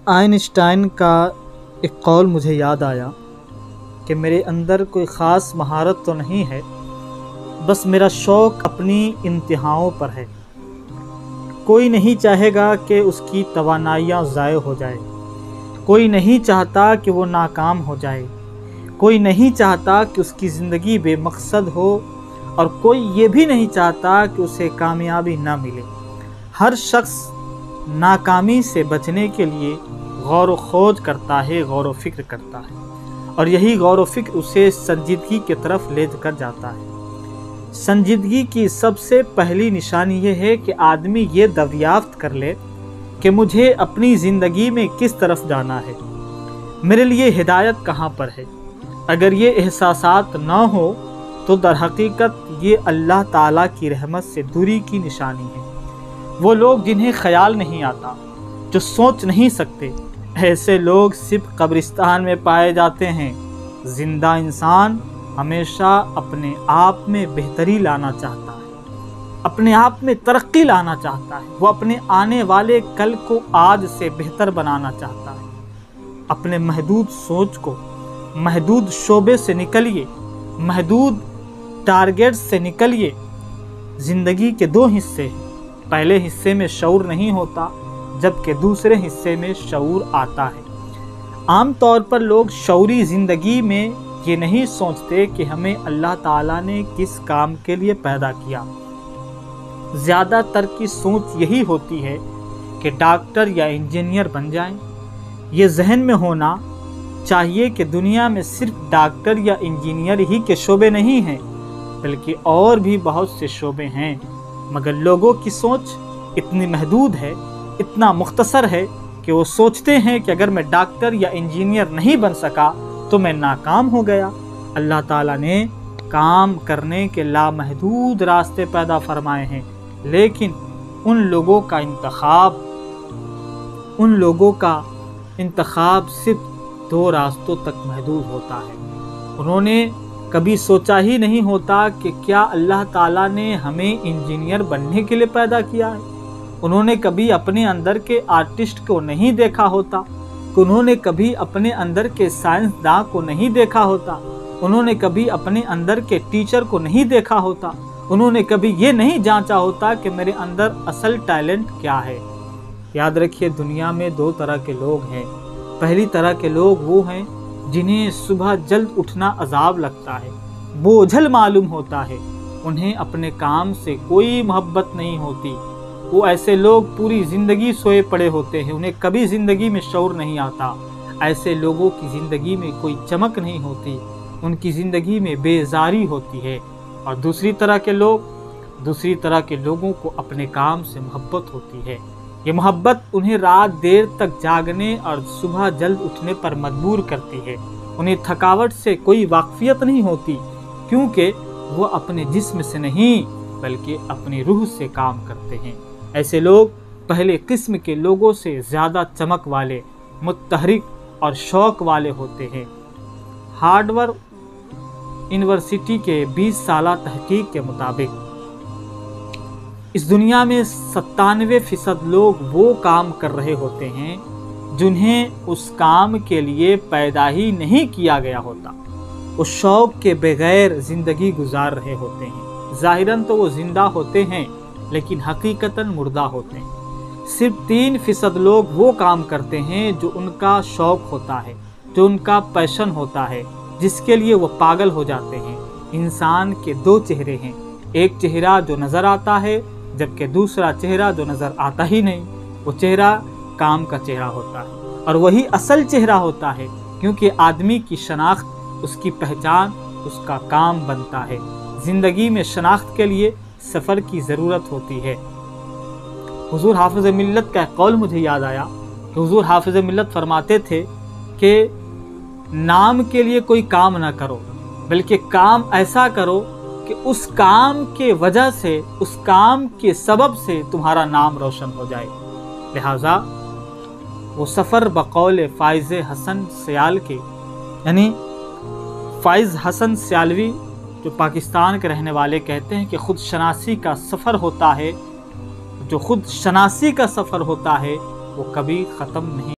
Einstein کا ایک قول مجھے یاد آیا کہ میرے اندر کوئی خاص مہارت تو نہیں ہے، بس میرا شوق اپنی انتہاؤں پر ہے۔ کوئی نہیں چاہے گا کہ اس کی توانائیاں ضائع ہو جائے، کوئی نہیں چاہتا کہ وہ ناکام ہو جائے، کوئی نہیں چاہتا کہ اس کی زندگی بے مقصد ہو، اور کوئی یہ بھی نہیں چاہتا کہ اسے کامیابی نہ ملے۔ ہر شخص ناکامی سے بچنے کے لیے غور و خوض کرتا ہے، غور و فکر کرتا ہے، اور یہی غور و فکر اسے سنجیدگی کی طرف لے کر جاتا ہے۔ سنجیدگی کی سب سے پہلی نشانی یہ ہے کہ آدمی یہ دریافت کر لے کہ مجھے اپنی زندگی میں کس طرف جانا ہے، میرے لیے ہدایت کہاں پر ہے۔ اگر یہ احساسات نہ ہو تو در حقیقت یہ اللہ تعالیٰ کی رحمت سے دوری کی نشانی ہے۔ وہ لوگ جنہیں خیال نہیں آتا، جو سوچ نہیں سکتے، ایسے لوگ صرف قبرستان میں پائے جاتے ہیں۔ زندہ انسان ہمیشہ اپنے آپ میں بہتری لانا چاہتا ہے، اپنے آپ میں ترقی لانا چاہتا ہے۔ وہ اپنے آنے والے کل کو آج سے بہتر بنانا چاہتا ہے۔ اپنے محدود سوچ کو، محدود شعبے سے نکلیے، محدود ٹارگیٹ سے نکلیے۔ زندگی کے دو حصے ہیں، پہلے حصے میں شعور نہیں ہوتا، جبکہ دوسرے حصے میں شعور آتا ہے۔ عام طور پر لوگ شعوری زندگی میں یہ نہیں سوچتے کہ ہمیں اللہ تعالیٰ نے کس کام کے لیے پیدا کیا۔ زیادہ تر کی سوچ یہی ہوتی ہے کہ ڈاکٹر یا انجینئر بن جائیں۔ یہ ذہن میں ہونا چاہیے کہ دنیا میں صرف ڈاکٹر یا انجینئر ہی کے شعبے نہیں ہیں، بلکہ اور بھی بہت سے شعبے ہیں، مگر لوگوں کی سوچ اتنی محدود ہے، اتنا مختصر ہے کہ وہ سوچتے ہیں کہ اگر میں ڈاکٹر یا انجینئر نہیں بن سکا تو میں ناکام ہو گیا۔ اللہ تعالیٰ نے کام کرنے کے لامحدود راستے پیدا فرمائے ہیں، لیکن ان لوگوں کا انتخاب صرف دو راستوں تک محدود ہوتا ہے۔ انہوں نے کبھی سوچا ہی نہیں ہوتا کہ کیا اللہ تعالیٰ نے ہمیں انجینئر بننے کے لیے پیدا کیا ہے۔ انہوں نے کبھی اپنے اندر کے آرٹسٹ کو نہیں دیکھا ہوتا، کہ انہوں نے کبھی اپنے اندر کے سائنسداں کو نہیں دیکھا ہوتا، انہوں نے کبھی اپنے اندر کے ٹیچر کو نہیں دیکھا ہوتا، انہوں نے کبھی یہ نہیں جانچا ہوتا کہ میرے اندر اصل ٹیلنٹ کیا ہے۔ یاد رکھیے، دنیا میں دو طرح کے لوگ ہیں۔ پہلی طرح کے لوگ وہ ہیں جنہیں صبح جلد اٹھنا عذاب لگتا ہے، بوجھل معلوم ہوتا ہے، انہیں اپنے کام سے کوئی محبت نہیں ہوتی۔ وہ ایسے لوگ پوری زندگی سوئے پڑے ہوتے ہیں، انہیں کبھی زندگی میں شعور نہیں آتا۔ ایسے لوگوں کی زندگی میں کوئی چمک نہیں ہوتی، ان کی زندگی میں بیزاری ہوتی ہے۔ اور دوسری طرح کے لوگوں کو اپنے کام سے محبت ہوتی ہے۔ یہ محبت انہیں رات دیر تک جاگنے اور صبح جلد اٹھنے پر مجبور کرتی ہے۔ انہیں تھکاوٹ سے کوئی واقفیت نہیں ہوتی، کیونکہ وہ اپنے جسم سے نہیں بلکہ اپنی روح سے کام کرتے ہیں۔ ایسے لوگ پہلے قسم کے لوگوں سے زیادہ چمک والے، متحرک اور شوق والے ہوتے ہیں۔ ہارورڈ یونیورسٹی کے 20 سالہ تحقیق کے مطابق اس دنیا میں 97% لوگ وہ کام کر رہے ہوتے ہیں جنہیں اس کام کے لیے پیدا ہی نہیں کیا گیا ہوتا۔ وہ شوق کے بغیر زندگی گزار رہے ہوتے ہیں۔ ظاہراً تو وہ زندہ ہوتے ہیں، لیکن حقیقتاً مردہ ہوتے ہیں۔ صرف 3% لوگ وہ کام کرتے ہیں جو ان کا شوق ہوتا ہے، جو ان کا پیشن ہوتا ہے، جس کے لیے وہ پاگل ہو جاتے ہیں۔ انسان کے دو چہرے ہیں، ایک چہرہ جو نظر آتا ہے، جبکہ دوسرا چہرہ جو نظر آتا ہی نہیں۔ وہ چہرہ کام کا چہرہ ہوتا ہے، اور وہی اصل چہرہ ہوتا ہے، کیونکہ آدمی کی شناخت، اس کی پہچان اس کا کام بنتا ہے۔ زندگی میں شناخت کے لیے سفر کی ضرورت ہوتی ہے۔ حضور حافظ ملت کا ایک قول مجھے یاد آیا کہ حضور حافظ ملت فرماتے تھے کہ نام کے لیے کوئی کام نہ کرو، بلکہ کام ایسا کرو کہ اس کام کے وجہ سے، اس کام کے سبب سے تمہارا نام روشن ہو جائے۔ لہٰذا وہ سفر بقول فائز حسن سیال کے، یعنی فائز حسن سیالوی جو پاکستان کے رہنے والے، کہتے ہیں کہ خود شناسی کا سفر ہوتا ہے، جو خود شناسی کا سفر ہوتا ہے وہ کبھی ختم نہیں